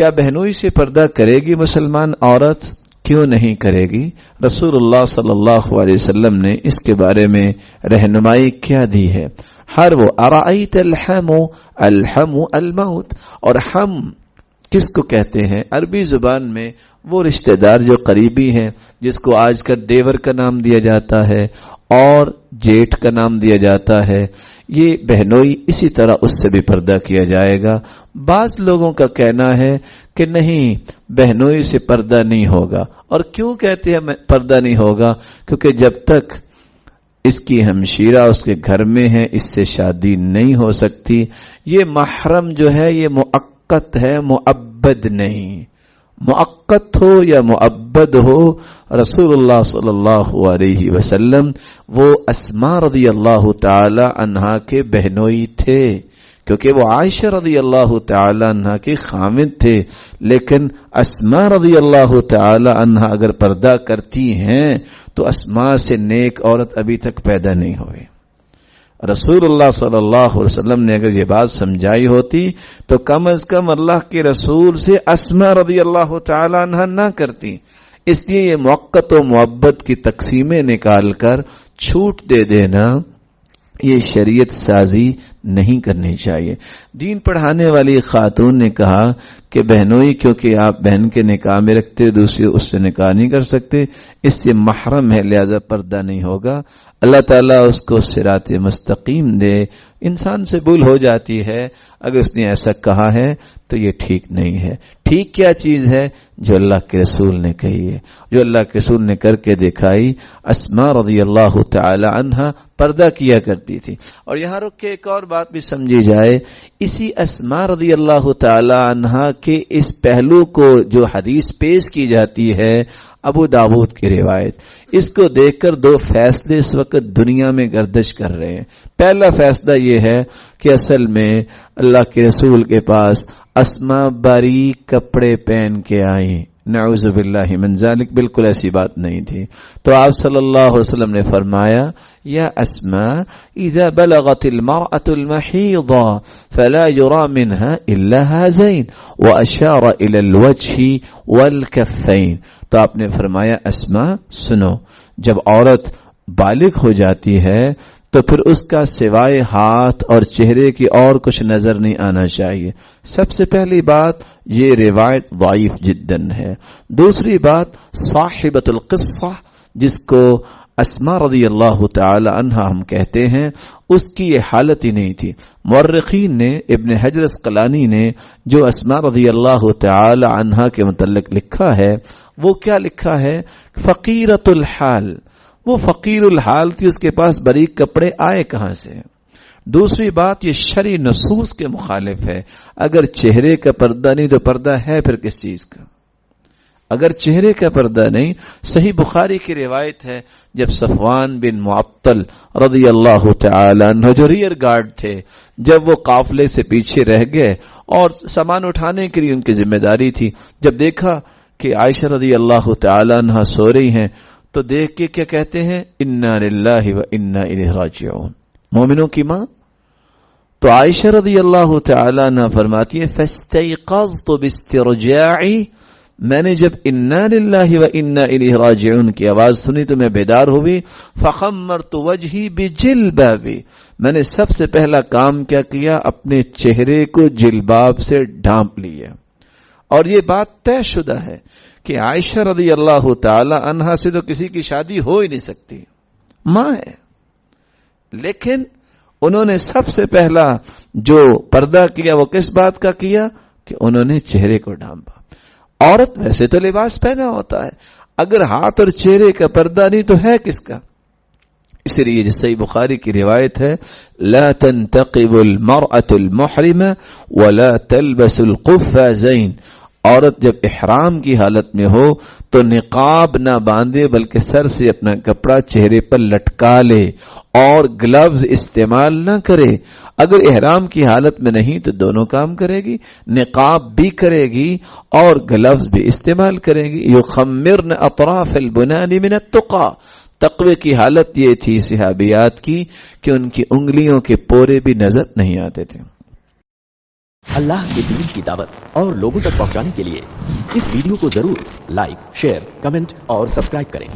کیا بہنوئی سے پردہ کرے گی مسلمان عورت؟ کیوں نہیں کرے گی؟ رسول اللہ صلی اللہ علیہ وسلم نے اس کے بارے میں رہنمائی کیا دی ہے؟ ہر وہ ارائیت الحم الحم الموت، اور ہم کس کو کہتے ہیں عربی زبان میں؟ وہ رشتہ دار جو قریبی ہیں، جس کو آج کل دیور کا نام دیا جاتا ہے اور جیٹھ کا نام دیا جاتا ہے، یہ بہنوئی اسی طرح اس سے بھی پردہ کیا جائے گا۔ بعض لوگوں کا کہنا ہے کہ نہیں، بہنوئی سے پردہ نہیں ہوگا۔ اور کیوں کہتے ہیں پردہ نہیں ہوگا؟ کیونکہ جب تک اس کی ہمشیرہ اس کے گھر میں ہے، اس سے شادی نہیں ہو سکتی۔ یہ محرم جو ہے یہ مؤقت ہے، مؤبد نہیں۔ مؤقت ہو یا مؤبد ہو، رسول اللہ صلی اللہ علیہ وسلم وہ اسماء رضی اللہ تعالی عنہا کے بہنوئی تھے، کیونکہ وہ عائشہ رضی اللہ تعالی عنہا کے خامد تھے، لیکن اسماء رضی اللہ تعالی عنہا اگر پردہ کرتی ہیں تو اسماء سے نیک عورت ابھی تک پیدا نہیں ہوئی۔ رسول اللہ صلی اللہ علیہ وسلم نے اگر یہ بات سمجھائی ہوتی تو کم از کم اللہ کے رسول سے اسماء رضی اللہ تعالی عنہا نہ کرتی۔ اس لیے یہ موقت و محبت کی تقسیمیں نکال کر چھوٹ دے دینا، یہ شریعت سازی نہیں کرنی چاہیے۔ دین پڑھانے والی خاتون نے کہا کہ بہنوئی کیونکہ آپ بہن کے نکاح میں رکھتے، دوسری اس سے نکاح نہیں کر سکتے، اس سے محرم ہے، لہذا پردہ نہیں ہوگا۔ اللہ تعالیٰ اس کو صراط مستقیم دے۔ انسان سے بھول ہو جاتی ہے، اگر اس نے ایسا کہا ہے تو یہ ٹھیک نہیں ہے۔ ٹھیک کیا چیز ہے؟ جو اللہ کے رسول نے کہی ہے، جو اللہ کے رسول نے کر کے دکھائی۔ اسماء رضی اللہ تعالی عنہا پردہ کیا کرتی تھی۔ اور یہاں رک کے ایک اور بات بھی سمجھی جائے، اسی اسماء رضی اللہ تعالی عنہا کے اس پہلو کو جو حدیث پیش کی جاتی ہے، ابو داؤد کی روایت، اس کو دیکھ کر دو فیصلے اس وقت دنیا میں گردش کر رہے ہیں۔ پہلا فیصلہ یہ ہے کہ اصل میں اللہ کے رسول کے پاس اسماء باریک کپڑے پہن کے آئیں، نعوذ باللہ من ذالک، بالکل ایسی بات نہیں تھی۔ تو آپ صلی اللہ علیہ وسلم نے فرمایا، یا اسماء اذا بلغت المرأة المحیض فلا يرى منها الا هذين، واشار الى الوجه والكفين۔ تو آپ نے فرمایا اسماء سنو، جب عورت بالغ ہو جاتی ہے تو پھر اس کا سوائے ہاتھ اور چہرے کی اور کچھ نظر نہیں آنا چاہیے۔ سب سے پہلی بات یہ روایت ضعیف جداً ہے۔ دوسری بات صاحبۃ القصہ جس کو اسماء رضی اللہ تعالی عنہا ہم کہتے ہیں، اس کی یہ حالت ہی نہیں تھی۔ مورخین نے، ابن حجر اسقلانی نے جو اسماء رضی اللہ تعالی عنہا کے متعلق لکھا ہے، وہ کیا لکھا ہے؟ فقیرۃ الحال، وہ فقیر الحال تھی، اس کے پاس باریک کپڑے آئے کہاں سے؟ دوسری بات یہ شرعی نصوص کے مخالف ہے۔ اگر چہرے کا پردہ نہیں تو پردہ ہے پھر کس چیز کا؟ اگر چہرے کا پردہ نہیں، صحیح بخاری کی روایت ہے، جب صفوان بن معطل رضی اللہ تعالی عنہ جو ریئر گارڈ تھے، جب وہ قافلے سے پیچھے رہ گئے اور سامان اٹھانے کے لیے ان کی ذمہ داری تھی، جب دیکھا کہ عائشہ رضی اللہ تعالی عنہ سو رہی ہیں تو دیکھ کے کیا کہتے ہیں؟ انا للہ و انا الیہ راجعون، مومنوں کی ماں۔ تو عائشہ رضی اللہ تعالی عنہ فرماتی ہے فاستيقظت باسترجاعی، میں نے جب انا للہ و انا الیہ راجعون کی آواز سنی تو میں بیدار ہوئی۔ فخمرت وجہی بجلبابی، میں نے سب سے پہلا کام کیا کیا؟ اپنے چہرے کو جلباب سے ڈھانپ لیا۔ اور یہ بات طے شدہ ہے کہ عائشہ رضی اللہ تعالی عنہا سے تو کسی کی شادی ہو ہی نہیں سکتی، ماں ہے، لیکن انہوں نے سب سے پہلا جو پردہ کیا وہ کس بات کا کیا؟ کہ انہوں نے چہرے کو ڈھانپا۔ عورت ویسے تو لباس پہنا ہوتا ہے، اگر ہاتھ اور چہرے کا پردہ نہیں تو ہے کس کا؟ اس لیے جو صحیح بخاری کی روایت ہے، لا تنتقب المرأة المحرمة ولا تلبس القفازين، عورت جب احرام کی حالت میں ہو تو نقاب نہ باندھے بلکہ سر سے اپنا کپڑا چہرے پر لٹکا لے اور گلوز استعمال نہ کرے۔ اگر احرام کی حالت میں نہیں تو دونوں کام کرے گی، نقاب بھی کرے گی اور گلوز بھی استعمال کرے گی۔ یخمرن اطراف البنان من التقى، تقوی کی حالت یہ تھی صحابیات کی کہ ان کی انگلیوں کے پورے بھی نظر نہیں آتے تھے۔ اللہ کے دین کی دعوت اور لوگوں تک پہنچانے کے لیے اس ویڈیو کو ضرور لائک، شیئر، کمنٹ اور سبسکرائب کریں۔